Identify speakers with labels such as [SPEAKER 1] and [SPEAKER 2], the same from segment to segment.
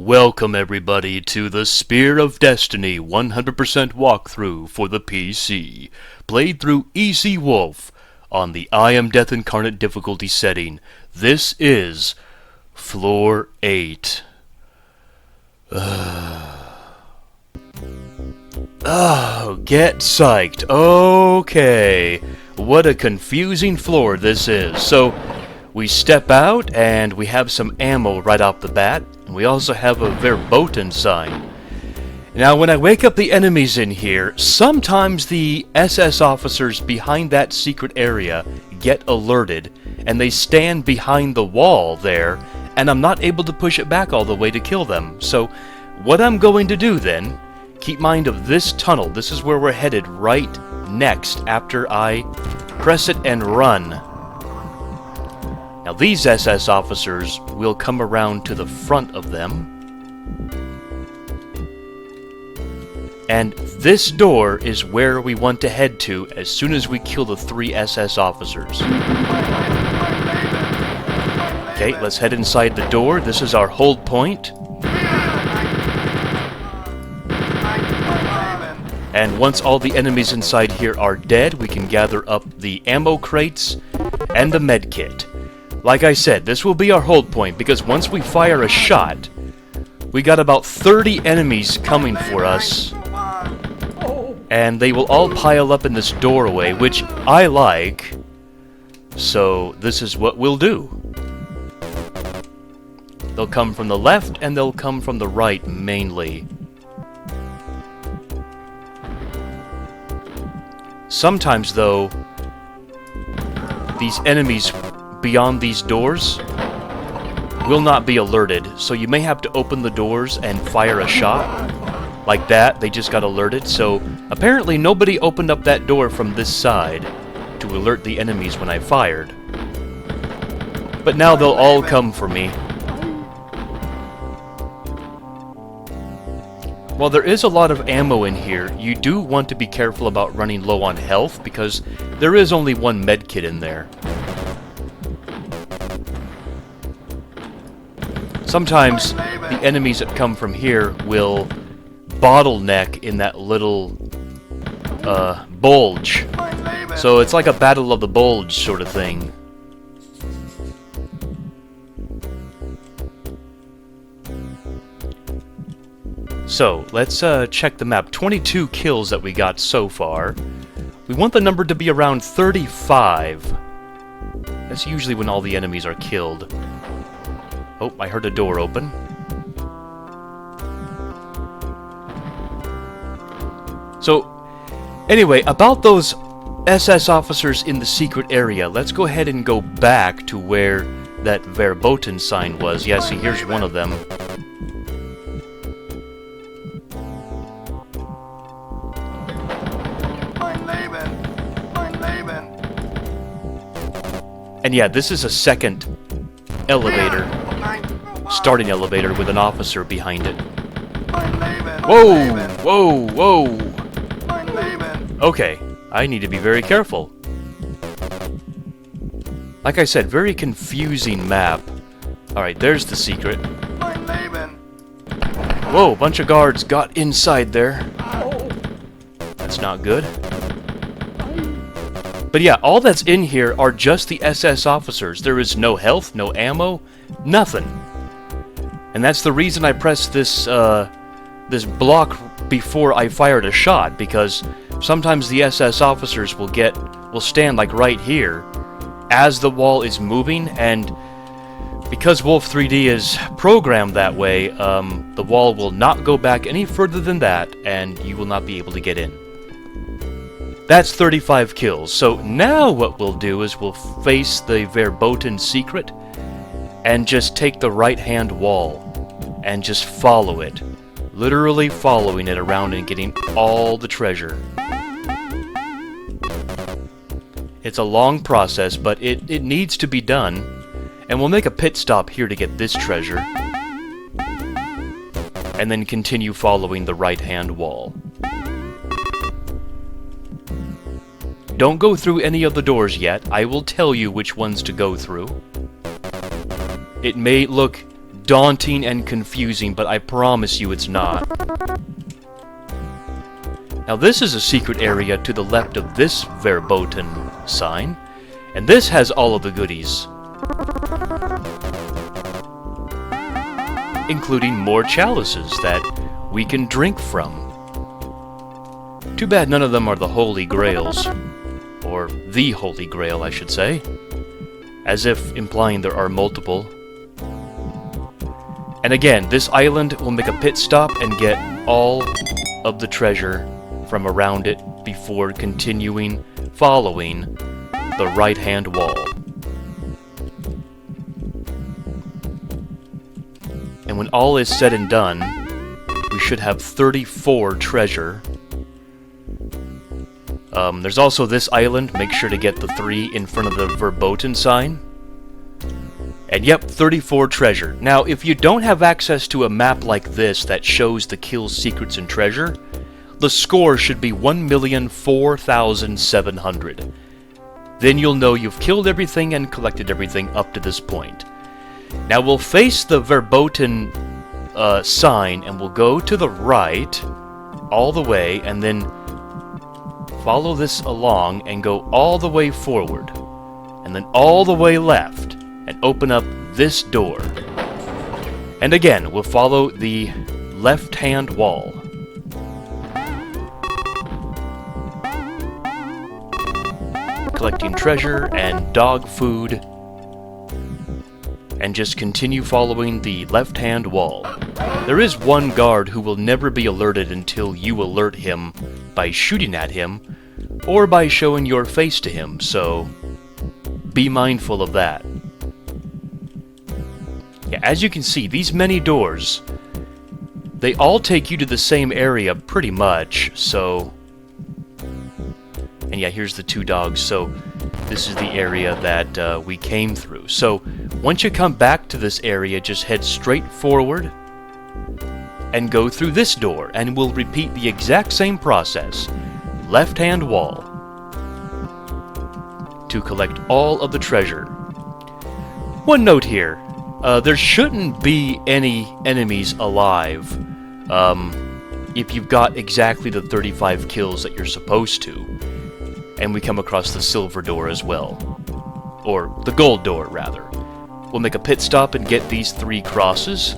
[SPEAKER 1] Welcome everybody to the Spear of Destiny 100% walkthrough for the PC, played through ECWolf on the I Am Death Incarnate difficulty setting. This is Floor 8. Oh, get psyched. Okay, what a confusing floor this is. So, we step out and we have some ammo right off the bat. And we also have a verboten sign. Now, when I wake up the enemies in here, sometimes the SS officers behind that secret area get alerted, and they stand behind the wall there, and I'm not able to push it back all the way to kill them. So, what I'm going to do then, keep mind of this tunnel. This is where we're headed right next after I press it and run. Now these SS officers will come around to the front of them. And this door is where we want to head to as soon as we kill the 3 SS officers. Okay, let's head inside the door. This is our hold point. And once all the enemies inside here are dead, we can gather up the ammo crates and the med kit. Like I said, this will be our hold point, because once we fire a shot, we got about 30 enemies coming for us, and they will all pile up in this doorway, which I like, so this is what we'll do. They'll come from the left, and they'll come from the right, mainly. Sometimes, though, these enemies beyond these doors will not be alerted, so you may have to open the doors and fire a shot. Like that, they just got alerted, so apparently nobody opened up that door from this side to alert the enemies when I fired. But now they'll all come for me. While there is a lot of ammo in here, you do want to be careful about running low on health, because there is only one med kit in there. Sometimes the enemies that come from here will bottleneck in that little bulge. So it's like a battle of the bulge sort of thing. So let's check the map. 22 kills that we got so far. We want the number to be around 35. That's usually when all the enemies are killed. Oh, I heard a door open. So, anyway, about those SS officers in the secret area, let's go ahead and go back to where that verboten sign was. Yeah, see, here's one of them. And yeah, this is a second elevator. Starting elevator with an officer behind it. Whoa! Whoa! Whoa! Okay, I need to be very careful. Like I said, very confusing map. Alright, there's the secret. Whoa, a bunch of guards got inside there. That's not good. But yeah, all that's in here are just the SS officers. There is no health, no ammo, nothing. And that's the reason I pressed this this block before I fired a shot, because sometimes the SS officers will stand like right here as the wall is moving, and because Wolf 3D is programmed that way, the wall will not go back any further than that, and you will not be able to get in. That's 35 kills. So now what we'll do is we'll face the verboten secret and just take the right-hand wall and just follow it. Literally following it around and getting all the treasure. It's a long process, but it needs to be done. And we'll make a pit stop here to get this treasure. And then continue following the right-hand wall. Don't go through any of the doors yet. I will tell you which ones to go through. It may look daunting and confusing, but I promise you it's not. Now this is a secret area to the left of this verboten sign, and this has all of the goodies, including more chalices that we can drink from. Too bad none of them are the Holy Grails, or the Holy Grail, I should say, as if implying there are multiple. And again, this island will make a pit stop and get all of the treasure from around it before continuing following the right-hand wall. And when all is said and done, we should have 34 treasure. There's also this island. Make sure to get the 3 in front of the verboten sign. And yep, 34 treasure. Now, if you don't have access to a map like this that shows the kill secrets and treasure, the score should be 1,004,700. Then you'll know you've killed everything and collected everything up to this point. Now we'll face the verboten sign, and we'll go to the right all the way, and then follow this along and go all the way forward, and then all the way left, and open up this door. And again, we'll follow the left-hand wall. Collecting treasure and dog food, and just continue following the left-hand wall. There is one guard who will never be alerted until you alert him by shooting at him, or by showing your face to him, so be mindful of that. Yeah, as you can see, these many doors, they all take you to the same area pretty much, so... And yeah, here's the 2 dogs, so this is the area that we came through. So once you come back to this area, just head straight forward and go through this door, and we'll repeat the exact same process. Left-hand wall to collect all of the treasure. One note here, there shouldn't be any enemies alive if you've got exactly the 35 kills that you're supposed to. And we come across the silver door as well. Or the gold door, rather. We'll make a pit stop and get these 3 crosses.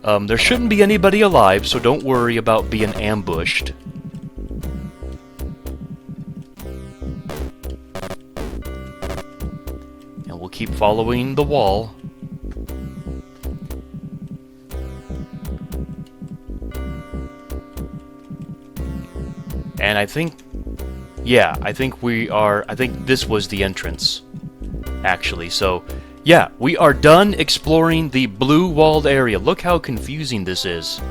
[SPEAKER 1] There shouldn't be anybody alive, so don't worry about being ambushed. And we'll keep following the wall. And I think, yeah, I think this was the entrance, actually. So, yeah, we are done exploring the blue walled area. Look how confusing this is.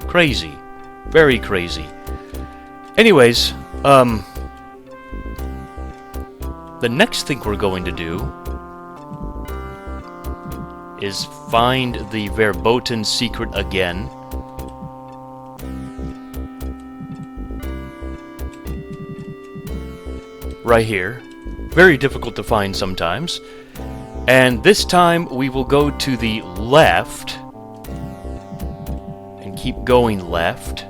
[SPEAKER 1] Crazy. Very crazy. Anyways, the next thing we're going to do is find the verboten secret again. Right here. Very difficult to find sometimes. And this time we will go to the left and keep going left,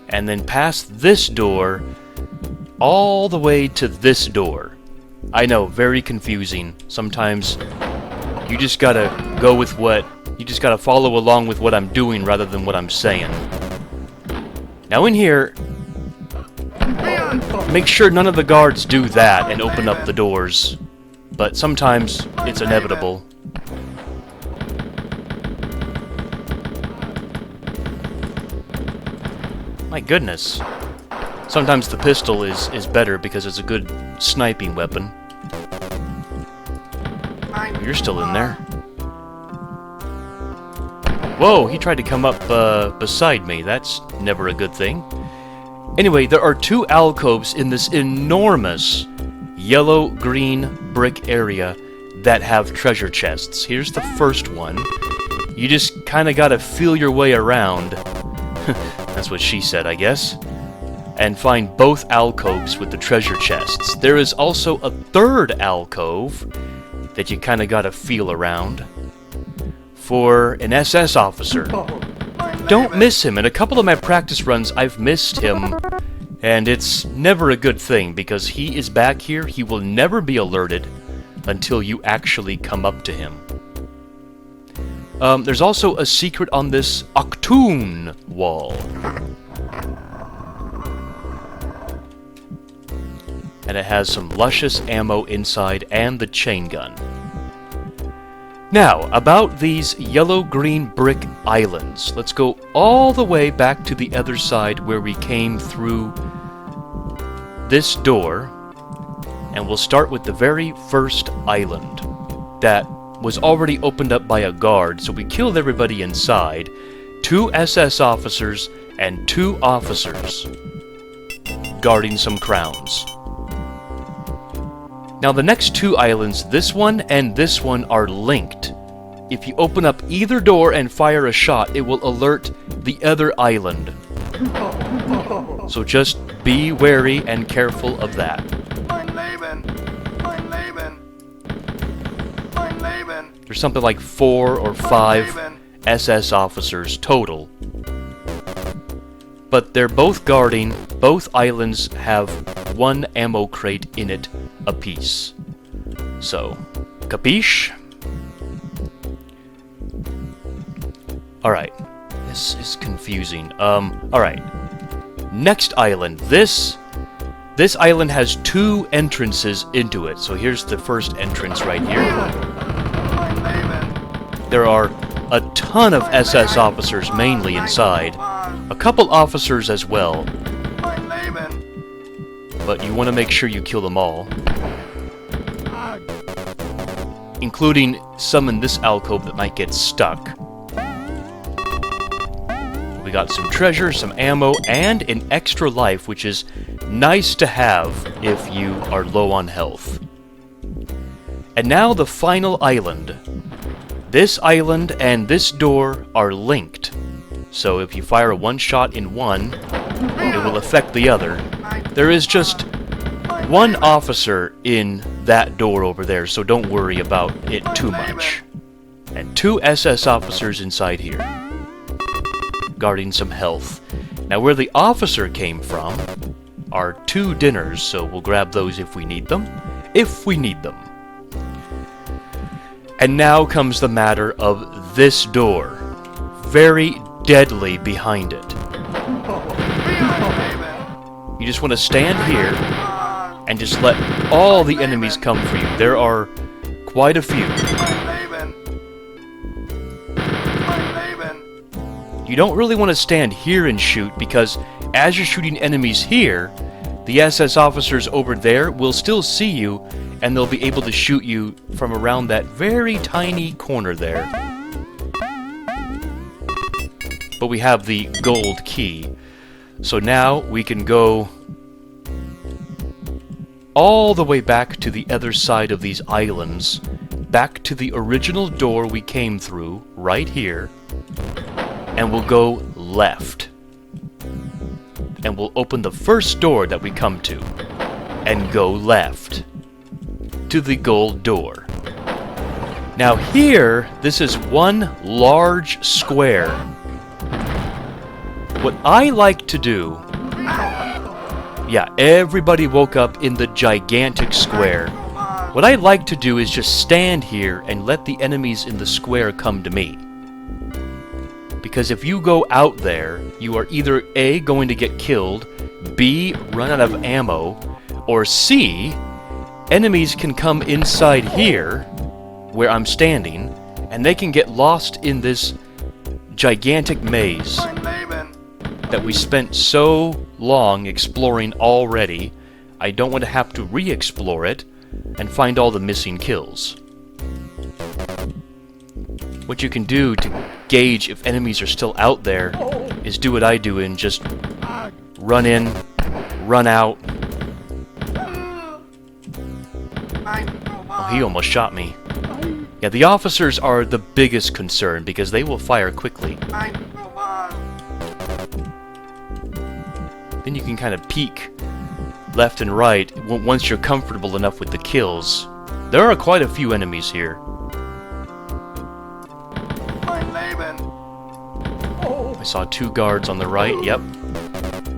[SPEAKER 1] and then past this door all the way to this door. I know, very confusing. Sometimes you just gotta go with you just gotta follow along with what I'm doing rather than what I'm saying. Now in here, make sure none of the guards do that and open up the doors, but sometimes it's inevitable. My goodness. Sometimes the pistol is better because it's a good sniping weapon. You're still in there. Whoa, he tried to come up beside me. That's never a good thing. Anyway, there are 2 alcoves in this enormous yellow-green brick area that have treasure chests. Here's the first one. You just kind of gotta feel your way around. That's what she said, I guess. And find both alcoves with the treasure chests. There is also a 3rd alcove that you kind of got to feel around. For an SS officer, don't miss him. In a couple of my practice runs, I've missed him, and it's never a good thing, because he is back here. He will never be alerted until you actually come up to him. There's also a secret on this Octoon wall. And it has some luscious ammo inside and the chain gun. Now, about these yellow-green brick islands. Let's go all the way back to the other side where we came through this door. And we'll start with the very first island that was already opened up by a guard, so we killed everybody inside. 2 SS officers and 2 officers guarding some crowns. Now the next 2 islands, this one and this one, are linked. If you open up either door and fire a shot, it will alert the other island. So just be wary and careful of that. There's something like 4 or 5 SS officers total. But they're both guarding. Both islands have 1 ammo crate in it apiece. So, capiche? Alright. This is confusing. Alright. Next island. This island has 2 entrances into it. So here's the first entrance right here. There are a ton of SS officers mainly inside. A couple officers as well. But you want to make sure you kill them all. Including some in this alcove that might get stuck. We got some treasure, some ammo, and an extra life, which is nice to have if you are low on health. And now the final island. This island and this door are linked. So if you fire a 1 shot in one, it will affect the other. There is just 1 officer in that door over there, so don't worry about it too much. And 2 SS officers inside here, guarding some health. Now where the officer came from are 2 dinners, so we'll grab those if we need them. If we need them. And now comes the matter of this door. Very deadly behind it. You just want to stand here and just let all the enemies come for you. There are quite a few. You don't really want to stand here and shoot, because as you're shooting enemies here, the SS officers over there will still see you, and they'll be able to shoot you from around that very tiny corner there. But we have the gold key. So now we can go all the way back to the other side of these islands, back to the original door we came through, right here, and we'll go left. And we'll open the first door that we come to, and go left to the gold door. Now here, this is 1 large square. What I like to do... Yeah, everybody woke up in the gigantic square. What I like to do is just stand here and let the enemies in the square come to me. Because if you go out there, you are either A, going to get killed, B, run out of ammo, or C, enemies can come inside here, where I'm standing, and they can get lost in this gigantic maze that we spent so long exploring already. I don't want to have to re-explore it and find all the missing kills. What you can do to gauge if enemies are still out there is do what I do and just run in, run out. Oh, he almost shot me. Yeah, the officers are the biggest concern because they will fire quickly. Then you can kind of peek left and right once you're comfortable enough with the kills. there are quite a few enemies here. I saw 2 guards on the right, yep.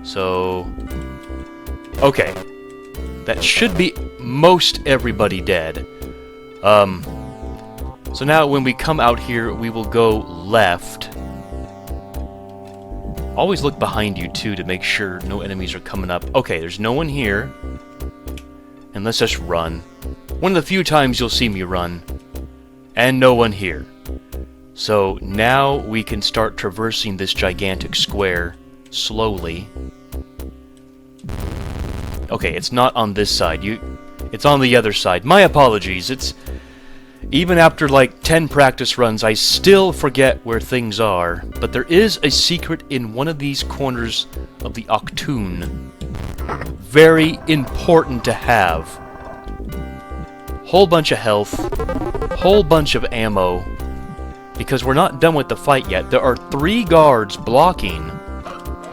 [SPEAKER 1] So... okay. That should be most everybody dead. So now when we come out here, we will go left. Always look behind you, too, to make sure no enemies are coming up. Okay, there's no one here. And let's just run. One of the few times you'll see me run. And no one here. So now we can start traversing this gigantic square slowly. Okay, it's not on this side. It's on the other side. My apologies. It's even after like 10 practice runs, I still forget where things are. But there is a secret in one of these corners of the Octoon. Very important to have. Whole bunch of health, whole bunch of ammo. Because we're not done with the fight yet. There are 3 guards blocking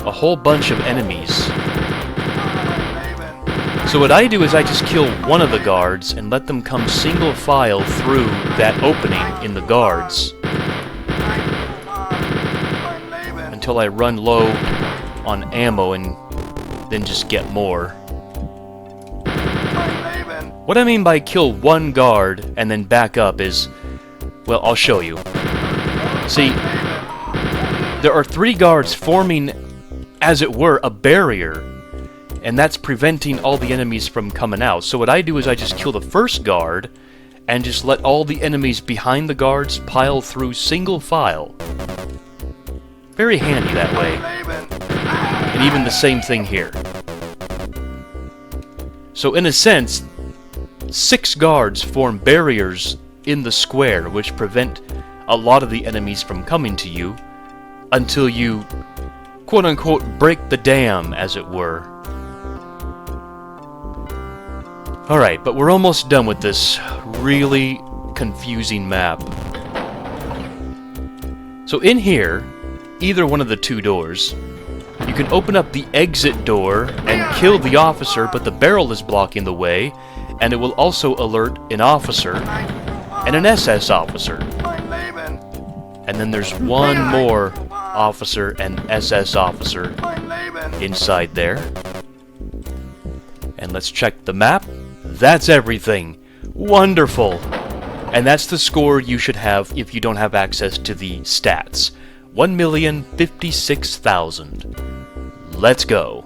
[SPEAKER 1] a whole bunch of enemies. So what I do is I just kill one of the guards and let them come single file through that opening in the guards. Until I run low on ammo and then just get more. What I mean by kill one guard and then back up is, well, I'll show you. See, there are 3 guards forming, as it were, a barrier, and that's preventing all the enemies from coming out. So what I do is I just kill the first guard, and just let all the enemies behind the guards pile through single file. Very handy that way. And even the same thing here. So in a sense, 6 guards form barriers in the square, which prevent a lot of the enemies from coming to you until you, quote-unquote, break the dam, as it were. Alright, but we're almost done with this really confusing map. So in here, either one of the 2 doors, you can open up the exit door and kill the officer, but the barrel is blocking the way, and it will also alert an officer and an SS officer. And then there's one more officer and SS officer inside there. And let's check the map. That's everything. Wonderful. And that's the score you should have if you don't have access to the stats. 1,056,000. Let's go.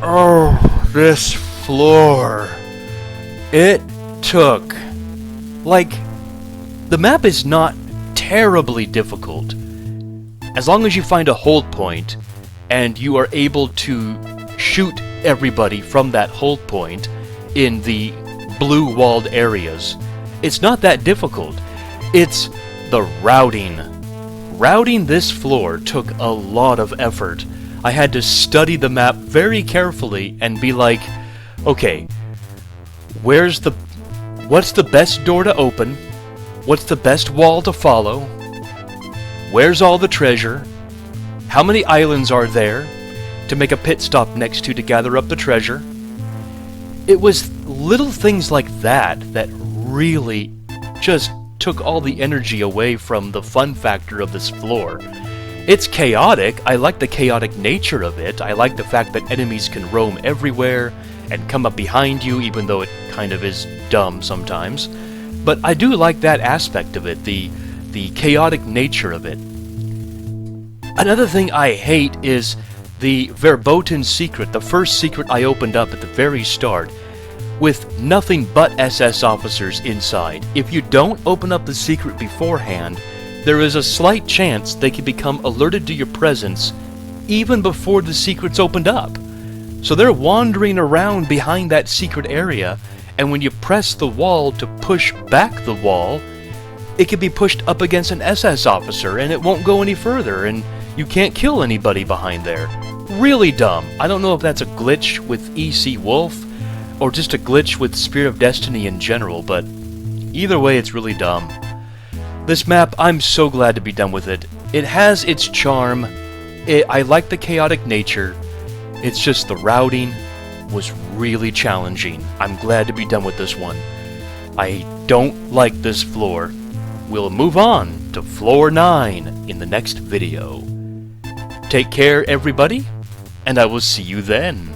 [SPEAKER 1] Oh, this floor. It took... like, the map is not terribly difficult. As long as you find a hold point, and you are able to shoot everybody from that hold point in the blue-walled areas. It's not that difficult. It's the routing. Routing this floor took a lot of effort. I had to study the map very carefully and be like, okay, what's the best door to open? What's the best wall to follow? Where's all the treasure? How many islands are there to make a pit stop next to gather up the treasure? It was little things like that that really just took all the energy away from the fun factor of this floor. It's chaotic. I like the chaotic nature of it. I like the fact that enemies can roam everywhere and come up behind you, even though it kind of is dumb sometimes. But I do like that aspect of it, the chaotic nature of it. Another thing I hate is the verboten secret, the first secret I opened up at the very start, with nothing but SS officers inside. If you don't open up the secret beforehand, there is a slight chance they can become alerted to your presence even before the secret's opened up. So they're wandering around behind that secret area, and when you press the wall to push back the wall, it can be pushed up against an SS officer and it won't go any further, and you can't kill anybody behind there. Really dumb. I don't know if that's a glitch with ECWolf or just a glitch with Spear of Destiny in general, but either way it's really dumb. This map, I'm so glad to be done with it. It has its charm, I like the chaotic nature. It's just the routing was really challenging. I'm glad to be done with this one. I don't like this floor. We'll move on to floor 9 in the next video. Take care, everybody, and I will see you then.